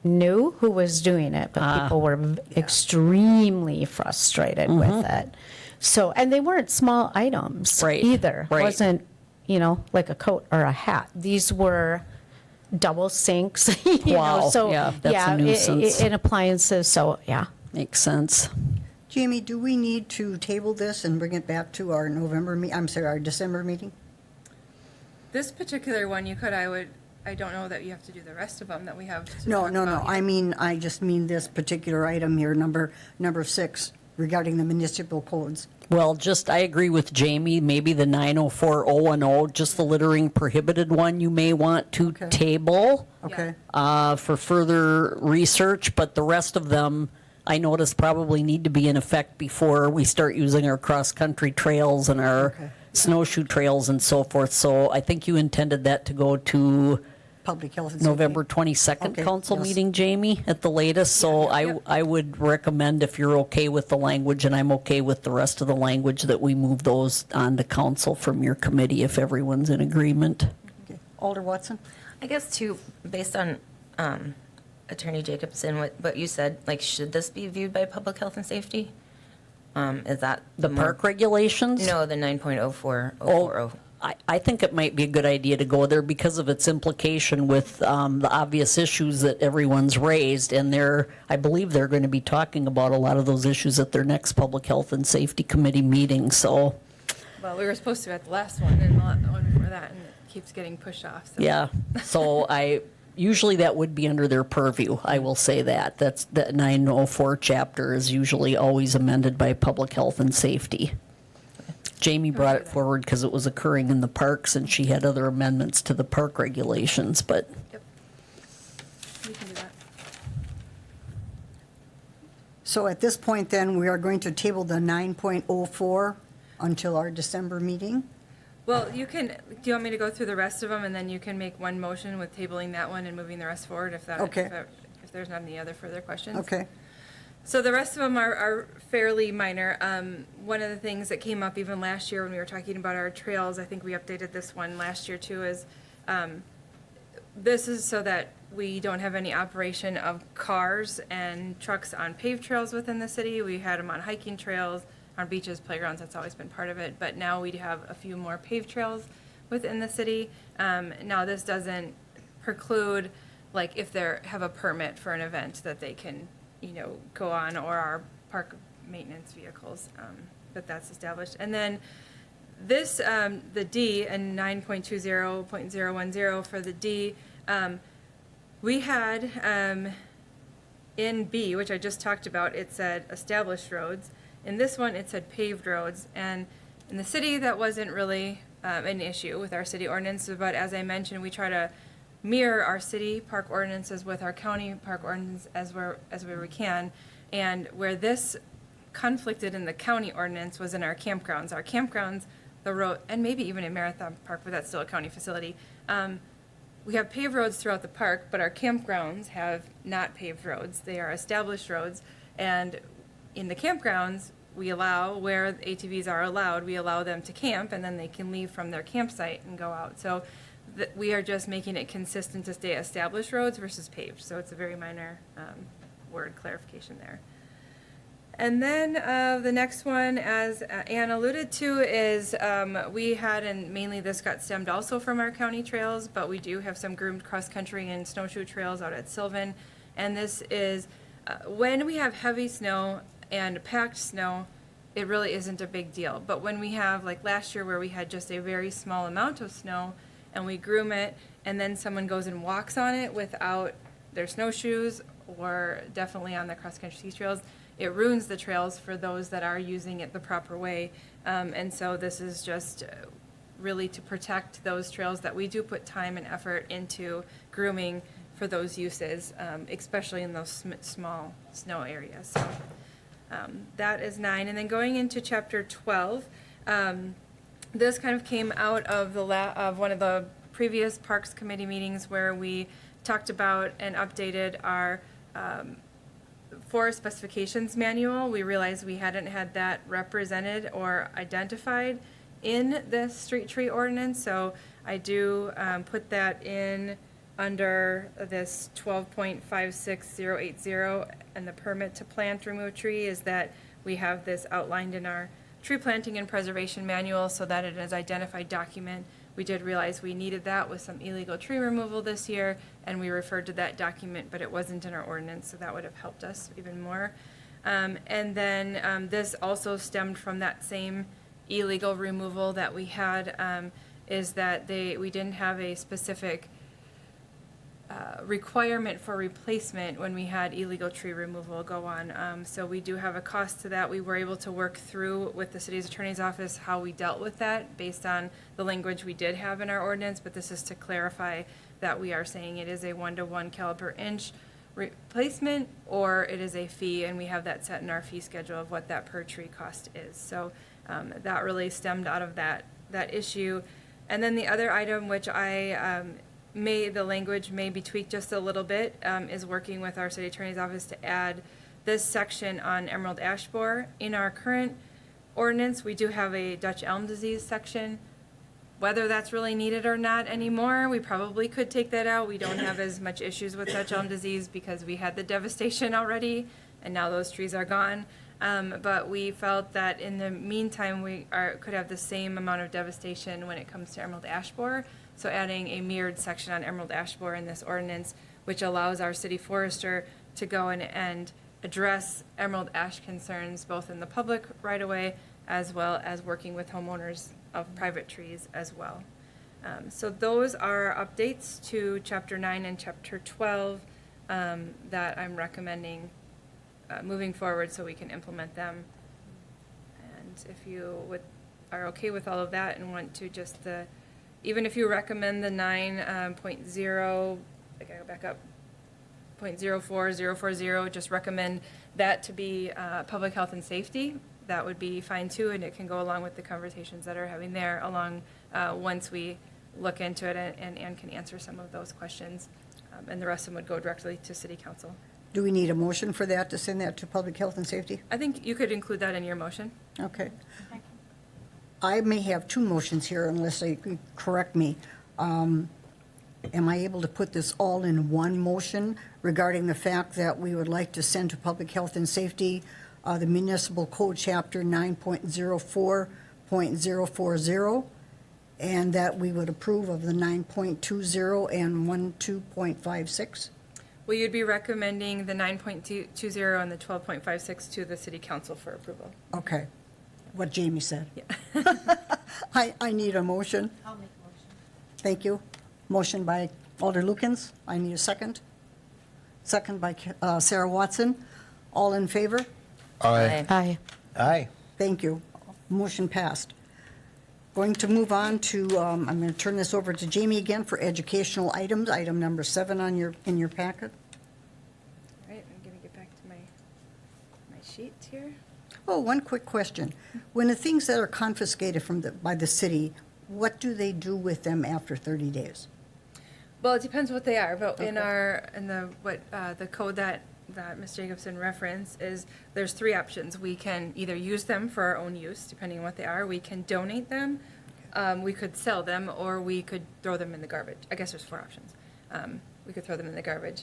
knew who was doing it, but people were extremely frustrated with it. So, and they weren't small items either. Right. It wasn't, like a coat or a hat. These were double sinks, Wow. so Yeah, that's a nuisance. in appliances, so yeah. Makes sense. Jamie, do we need to table this and bring it back to our our December meeting? This particular one, you could, I don't know that you have to do the rest of them that we have to No, talk no, no. about yet. I just mean this particular item here, number 6, regarding the municipal codes. Well, I agree with Jamie, maybe the 904010, just the littering prohibited one you may want to Okay. table Okay? for further research, but the rest of them, I notice probably need to be in effect before we start using our cross-country trails and our Okay. snowshoe trails and so forth. So I think you intended that to go to Public health and safety. November 22nd Okay, council yes. meeting, Jamie, at the latest. So I would recommend, if you're okay with the language, and I'm okay with the rest of the language, that we move those on to council from your committee if everyone's in agreement. Okay. Alder Watson? I guess too, based on Attorney Jacobson, what you said, like, should this be viewed by public health and safety? Is that The park regulations? No, the 9.04040. I think it might be a good idea to go there because of its implication with the obvious issues that everyone's raised. And I believe they're going to be talking about a lot of those issues at their next Public Health and Safety Committee meeting. So, Well, we were supposed to at the last one and the one before that, and it keeps getting pushed off. So. yeah. So usually that would be under their purview. I will say that. That's the 904 chapter is usually always amended by Public Health and Safety. Jamie brought it forward because it was occurring in the parks, and she had other amendments to the park regulations, but Yep. We can do that. So at this point, then, we are going to table the 9.04 until our December meeting? Well, do you want me to go through the rest of them, and then you can make one motion with tabling that one and moving the rest forward if Okay. if there's not any other further questions? Okay. So the rest of them are fairly minor. One of the things that came up even last year when we were talking about our trails, I think we updated this one last year too, is this is so that we don't have any operation of cars and trucks on paved trails within the city. We had them on hiking trails, on beaches, playgrounds, that's always been part of it. But now we have a few more paved trails within the city. Now this doesn't preclude, like if they have a permit for an event that they can go on, or our park maintenance vehicles, but that's established. And then this, the D and 9.20.010 for the D, we had in B, which I just talked about, it said established roads. In this one, it said paved roads. And in the city, that wasn't really an issue with our city ordinance, but as I mentioned, we try to mirror our city park ordinances with our county park ordinance as where we can. And where this conflicted in the county ordinance was in our campgrounds. Our campgrounds, the road, and maybe even in Marathon Park, but that's still a county facility. We have paved roads throughout the park, but our campgrounds have not paved roads. They are established roads. And in the campgrounds, we allow, where ATVs are allowed, we allow them to camp, and then they can leave from their campsite and go out. So we are just making it consistent to stay established roads versus paved. So it's a very minor word clarification there. And then the next one, as Ann alluded to, is we had, and mainly this got stemmed also from our county trails, but we do have some groomed cross-country and snowshoe trails out at Sylvan. And this is when we have heavy snow and packed snow, it really isn't a big deal. But when we have, like last year where we had just a very small amount of snow, and we groom it, and then someone goes and walks on it without their snowshoes, or definitely on the cross-country ski trails, it ruins the trails for those that are using it the proper way. And so this is just really to protect those trails that we do put time and effort into grooming for those uses, especially in those small snow areas. So that is 9. And then going into chapter 12, this kind of came out of of one of the previous Parks Committee meetings where we talked about and updated our forest specifications manual. We realized we hadn't had that represented or identified in the street tree ordinance, so I do put that in under this 12.56080, and the permit to plant, remove tree, is that we have this outlined in our tree planting and preservation manual so that it is identified document. We did realize we needed that with some illegal tree removal this year, and we referred to that document, but it wasn't in our ordinance, so that would have helped us even more. And then this also stemmed from that same illegal removal that we had, is that we didn't have a specific requirement for replacement when we had illegal tree removal go on. So we do have a cost to that. We were able to work through with the city's attorney's office how we dealt with that based on the language we did have in our ordinance, but this is to clarify that we are saying it is a 1-to-1 caliber inch replacement, or it is a fee, and we have that set in our fee schedule of what that per tree cost is. So that really stemmed out of that issue. And then the other item, which the language may be tweaked just a little bit, is working with our city attorney's office to add this section on emerald ash borer. In our current ordinance, we do have a Dutch elm disease section. Whether that's really needed or not anymore, we probably could take that out. We don't have as much issues with Dutch elm disease because we had the devastation already, and now those trees are gone. But we felt that in the meantime, we could have the same amount of devastation when it comes to emerald ash borer. So adding a mirrored section on emerald ash borer in this ordinance, which allows our city forester to go in and address emerald ash concerns both in the public right away as well as working with homeowners of private trees as well. So those are updates to chapter 9 and chapter 12 that I'm recommending moving forward so we can implement them. And if you are okay with all of that and want to just even if you recommend the 9.0, I gotta go back up, 0.04040, just recommend that to be public health and safety, that would be fine too, and it can go along with the conversations that are having there once we look into it and can answer some of those questions. And the rest of them would go directly to city council. Do we need a motion for that, to send that to public health and safety? I think you could include that in your motion. Okay. I may have two motions here unless they could correct me. Am I able to put this all in one motion regarding the fact that we would like to send to public health and safety the municipal code chapter 9.04.040, and that we would approve of the 9.20 and 12.56? Well, you'd be recommending the 9.20 and the 12.56 to the city council for approval. Okay, what Jamie said. Yeah. I need a motion. I'll make a motion. Thank you. Motion by Alder Lukens. I need a second. Second by Sarah Watson. All in favor? Aye. Aye. Aye. Thank you. Motion passed. Going to move on to, I'm going to turn this over to Jamie again for educational items, item number 7 in your packet. All right, I'm going to get back to my sheet here. Oh, one quick question. When the things that are confiscated by the city, what do they do with them after 30 days? Well, it depends what they are, but in Okay. the code that Ms. Jacobson referenced is there's 3 options. We can either use them for our own use, depending on what they are. We can donate them, we could sell them, or we could throw them in the garbage. I guess there's 4 options. We could throw them in the garbage.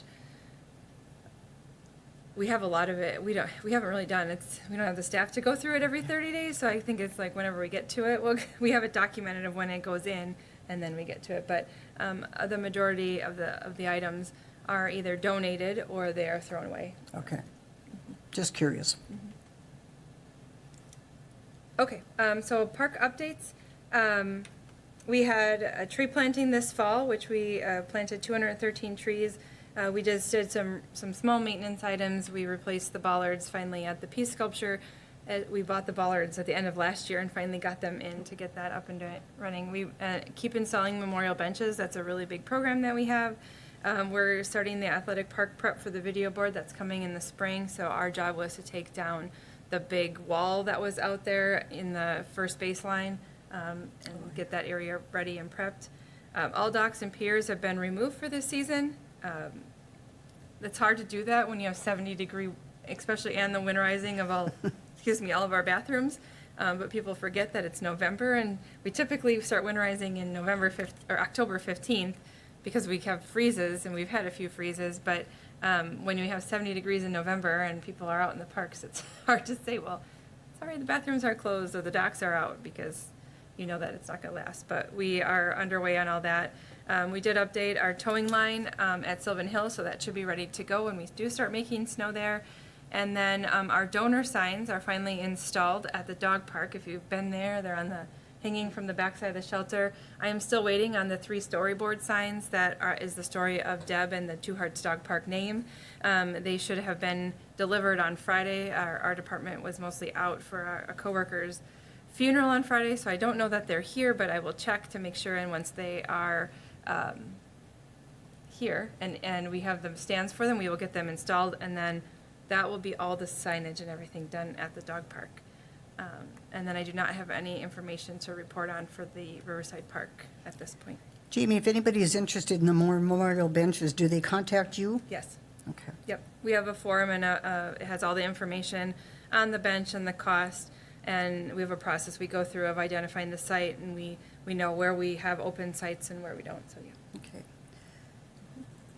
We have a lot of it. We haven't really done it. We don't have the staff to go through it every 30 days, so I think it's like whenever we get to it, we have it documented of when it goes in, and then we get to it. But the majority of the items are either donated or they are thrown away. Okay. Just curious. Okay, so park updates. We had a tree planting this fall, which we planted 213 trees. We just did some small maintenance items. We replaced the bollards finally at the Peace Sculpture. We bought the bollards at the end of last year and finally got them in to get that up and running. We keep installing memorial benches. That's a really big program that we have. We're starting the athletic park prep for the video board that's coming in the spring, so our job was to take down the big wall that was out there in the first baseline and get that area ready and prepped. All docks and piers have been removed for this season. It's hard to do that when you have 70-degree, especially, and the winterizing of all, all of our bathrooms. But people forget that it's November, and we typically start winterizing in October 15th because we have freezes, and we've had a few freezes. But when you have 70 degrees in November and people are out in the parks, it's hard to say, well, sorry, the bathrooms are closed or the docks are out, because you know that it's not going to last. But we are underway on all that. We did update our towing line at Sylvan Hill, so that should be ready to go when we do start making snow there. And then our donor signs are finally installed at the dog park. If you've been there, they're on the hanging from the backside of the shelter. I am still waiting on the 3 storyboard signs that is the story of Deb and the Two Hearts Dog Park name. They should have been delivered on Friday. Our department was mostly out for a coworker's funeral on Friday, so I don't know that they're here, but I will check to make sure. And once they are here and we have the stands for them, we will get them installed, and then that will be all the signage and everything done at the dog park. And then I do not have any information to report on for the Riverside Park at this point. Jamie, if anybody is interested in the memorial benches, do they contact you? Yes. Okay. Yep. We have a form, and it has all the information on the bench and the cost. And we have a process we go through of identifying the site, and we know where we have open sites and where we don't, so yeah. Okay.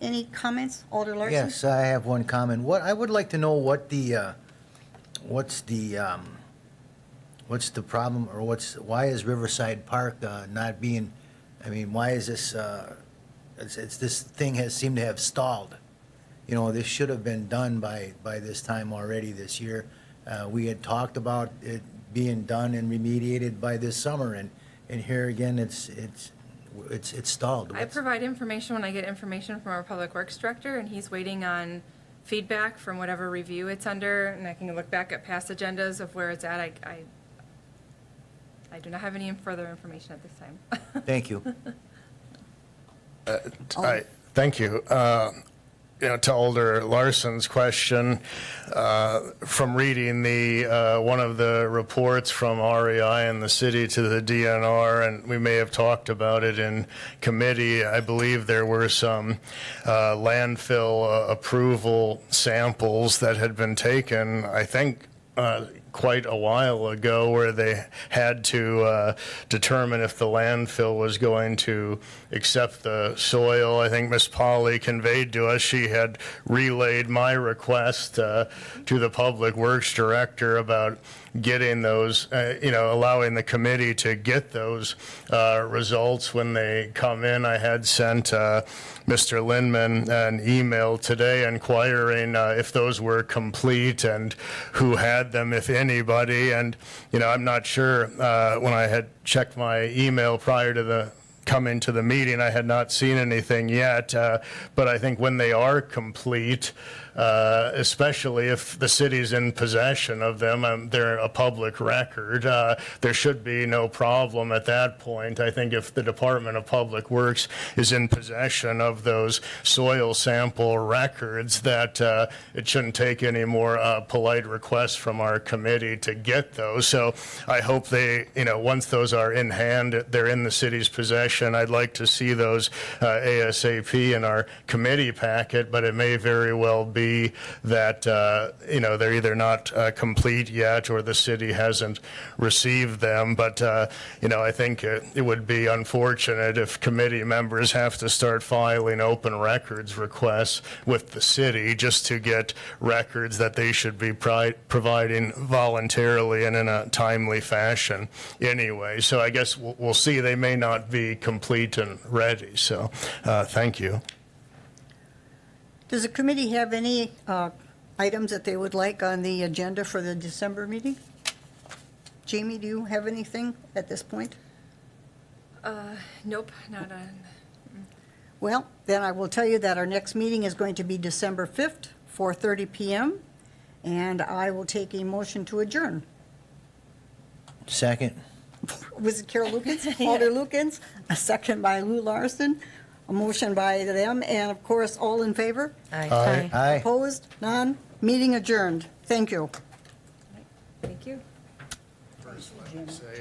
Any comments, Alder Larson? Yes, I have one comment. I would like to know what's the problem, or why is Riverside Park not being, why is this, this thing has seemed to have stalled? You know, this should have been done by this time already this year. We had talked about it being done and remediated by this summer, and here again, it's stalled. I provide information when I get information from our Public Works Director, and he's waiting on feedback from whatever review it's under, and I can look back at past agendas of where it's at. I do not have any further information at this time. Thank you. Thank you. To Alder Larson's question, from reading one of the reports from REI and the city to the DNR, and we may have talked about it in committee, I believe there were some landfill approval samples that had been taken, I think, quite a while ago, where they had to determine if the landfill was going to accept the soil. I think Ms. Polly conveyed to us she had relayed my request to the Public Works Director about getting those, allowing the committee to get those results when they come in. I had sent Mr. Lindman an email today inquiring if those were complete and who had them, if anybody. And, I'm not sure, when I had checked my email prior to coming to the meeting, I had not seen anything yet. But I think when they are complete, especially if the city's in possession of them, they're a public record. There should be no problem at that point. I think if the Department of Public Works is in possession of those soil sample records, that it shouldn't take any more polite requests from our committee to get those. So I hope they, once those are in hand, they're in the city's possession. I'd like to see those ASAP in our committee packet, but it may very well be that they're either not complete yet or the city hasn't received them. But I think it would be unfortunate if committee members have to start filing open records requests with the city just to get records that they should be providing voluntarily and in a timely fashion anyway. So I guess we'll see. They may not be complete and ready. So thank you. Does the committee have any items that they would like on the agenda for the December meeting? Jamie, do you have anything at this point? Nope, not on. Well, then I will tell you that our next meeting is going to be December 5th, 4:30 p.m., and I will take a motion to adjourn. Second. Was it Carol Lukens? Alder Lukens, a second by Lou Larson. A motion by them, and of course, all in favor? Aye. Aye. Opposed? None? Meeting adjourned. Thank you. Thank you. Say